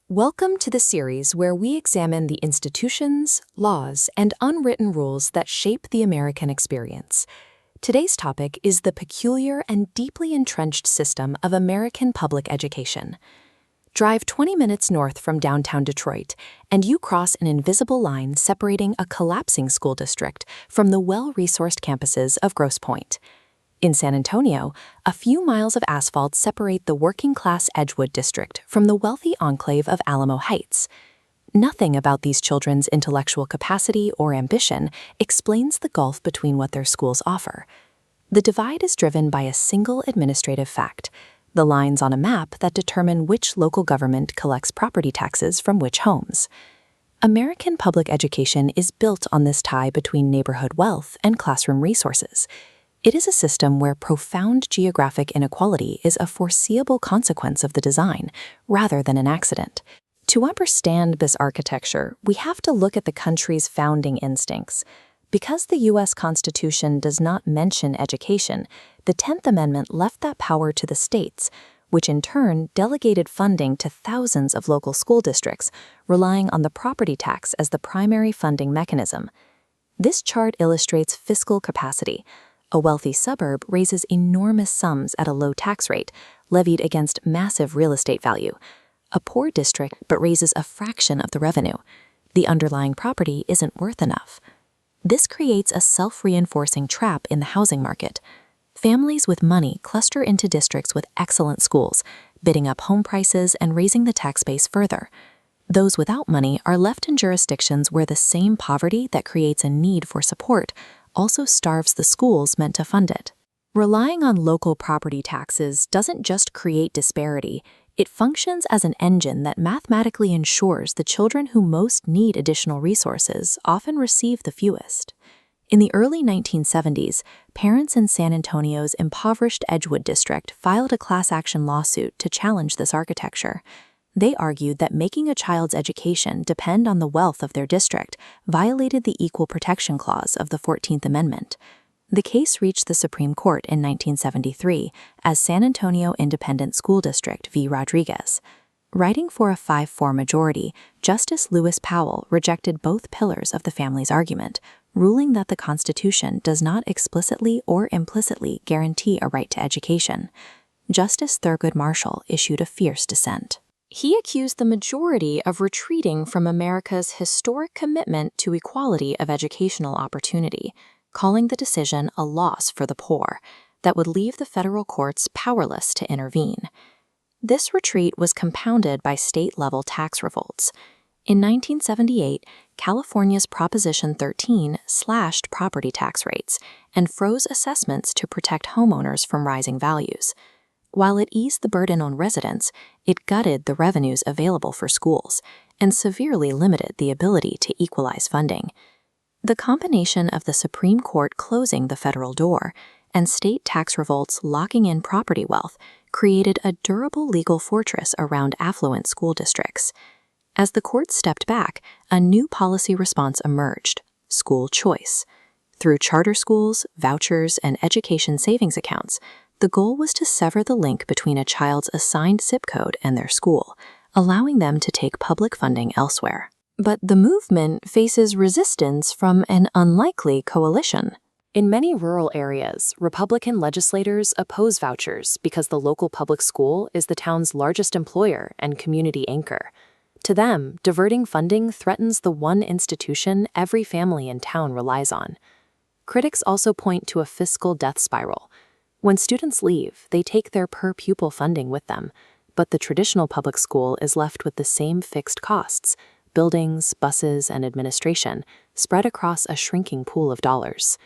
Welcome to the series where we examine the institutions, laws, and unwritten rules that shape the American experience. Today's topic is the peculiar and deeply entrenched system of American public education. Drive 20 minutes north from downtown Detroit, and you cross an invisible line separating a collapsing school district from the well-resourced campuses of Grosse Pointe. In San Antonio, a few miles of asphalt separate the working-class Edgewood district from the wealthy enclave of Alamo Heights. Nothing about these children's intellectual capacity or ambition explains the gulf between what their schools offer. The divide is driven by a single administrative fact: the lines on a map that determine which local government collects property taxes from which homes. American public education is built on this tie between neighborhood wealth and classroom resources. It is a system where profound geographic inequality is a foreseeable consequence of the design, rather than an accident. To understand this architecture, we have to look at the country's founding instincts. Because the U.S. Constitution does not mention education, the 10th Amendment left that power to the states, which in turn delegated funding to thousands of local school districts, relying on the property tax as the primary funding mechanism. This chart illustrates fiscal capacity. A wealthy suburb raises enormous sums at a low tax rate, levied against massive real estate value. A poor district but raises a fraction of the revenue. The underlying property isn't worth enough. This creates a self-reinforcing trap in the housing market. Families with money cluster into districts with excellent schools, bidding up home prices and raising the tax base further. Those without money are left in jurisdictions where the same poverty that creates a need for support also starves the schools meant to fund it. Relying on local property taxes doesn't just create disparity, it functions as an engine that mathematically ensures the children who most need additional resources often receive the fewest. In the early 1970s, parents in San Antonio's impoverished Edgewood district filed a class action lawsuit to challenge this architecture. They argued that making a child's education depend on the wealth of their district violated the Equal Protection Clause of the 14th Amendment. The case reached the Supreme Court in 1973 as San Antonio Independent School District v. Rodriguez. Writing for a 5-4 majority, Justice Lewis Powell rejected both pillars of the family's argument, ruling that the Constitution does not explicitly or implicitly guarantee a right to education. Justice Thurgood Marshall issued a fierce dissent. He accused the majority of retreating from America's historic commitment to equality of educational opportunity, calling the decision a loss for the poor that would leave the federal courts powerless to intervene. This retreat was compounded by state-level tax revolts. In 1978, California's Proposition 13 slashed property tax rates and froze assessments to protect homeowners from rising values. While it eased the burden on residents, it gutted the revenues available for schools and severely limited the ability to equalize funding. The combination of the Supreme Court closing the federal door and state tax revolts locking in property wealth created a durable legal fortress around affluent school districts. As the court stepped back, a new policy response emerged: school choice. Through charter schools, vouchers, and education savings accounts, the goal was to sever the link between a child's assigned zip code and their school, allowing them to take public funding elsewhere. But the movement faces resistance from an unlikely coalition. In many rural areas, Republican legislators oppose vouchers because the local public school is the town's largest employer and community anchor. To them, diverting funding threatens the one institution every family in town relies on. Critics also point to a fiscal death spiral. When students leave, they take their per-pupil funding with them, but the traditional public school is left with the same fixed costs: buildings, buses, and administration, spread across a shrinking pool of dollars.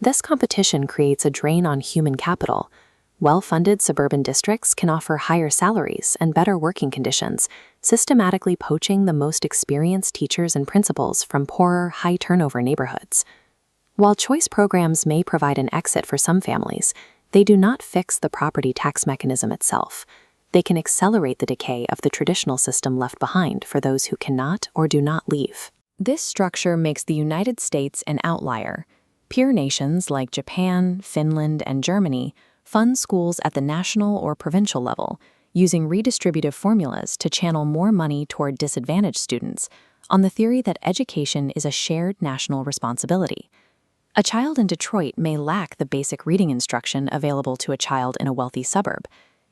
This competition creates a drain on human capital. Well-funded suburban districts can offer higher salaries and better working conditions, systematically poaching the most experienced teachers and principals from poorer, high-turnover neighborhoods. While choice programs may provide an exit for some families, they do not fix the property tax mechanism itself. They can accelerate the decay of the traditional system left behind for those who cannot or do not leave. This structure makes the United States an outlier. Peer nations like Japan, Finland, and Germany fund schools at the national or provincial level, using redistributive formulas to channel more money toward disadvantaged students, on the theory that education is a shared national responsibility. A child in Detroit may lack the basic reading instruction available to a child in a wealthy suburb,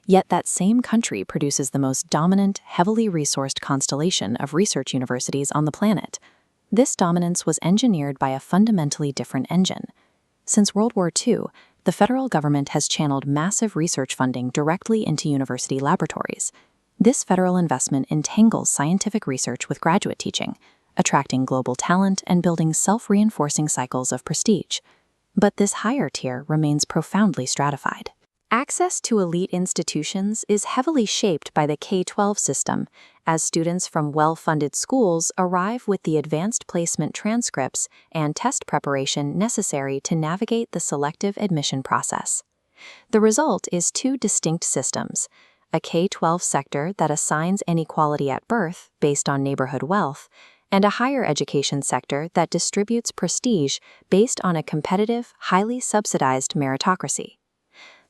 yet that same country produces the most dominant, heavily resourced constellation of research universities on the planet. This dominance was engineered by a fundamentally different engine. Since World War II, the federal government has channeled massive research funding directly into university laboratories. This federal investment entangles scientific research with graduate teaching, attracting global talent and building self-reinforcing cycles of prestige. But this higher tier remains profoundly stratified. Access to elite institutions is heavily shaped by the K-12 system, as students from well-funded schools arrive with the advanced placement transcripts and test preparation necessary to navigate the selective admission process. The result is two distinct systems: a K-12 sector that assigns inequality at birth based on neighborhood wealth, and a higher education sector that distributes prestige based on a competitive, highly subsidized meritocracy.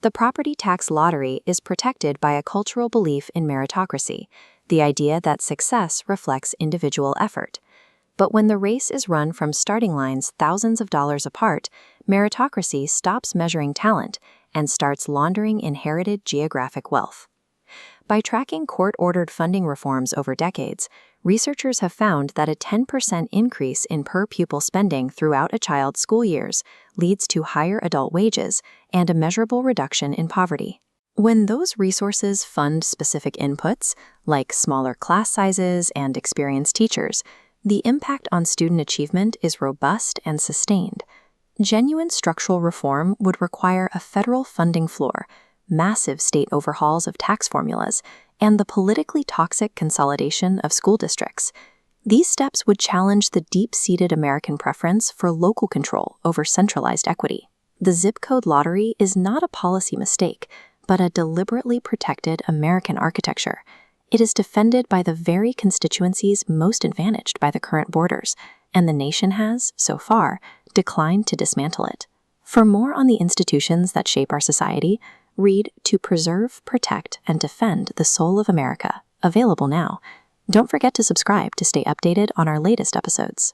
The property tax lottery is protected by a cultural belief in meritocracy, the idea that success reflects individual effort. But when the race is run from starting lines thousands of dollars apart, meritocracy stops measuring talent and starts laundering inherited geographic wealth. By tracking court-ordered funding reforms over decades, researchers have found that a 10% increase in per-pupil spending throughout a child's school years leads to higher adult wages and a measurable reduction in poverty. When those resources fund specific inputs, like smaller class sizes and experienced teachers, the impact on student achievement is robust and sustained. Genuine structural reform would require a federal funding floor, massive state overhauls of tax formulas, and the politically toxic consolidation of school districts. These steps would challenge the deep-seated American preference for local control over centralized equity. The zip code lottery is not a policy mistake, but a deliberately protected American architecture. It is defended by the very constituencies most advantaged by the current borders, and the nation has, so far, declined to dismantle it. For more on the institutions that shape our society, read To Preserve, Protect, and Defend the Soul of America, available now. Don't forget to subscribe to stay updated on our latest episodes.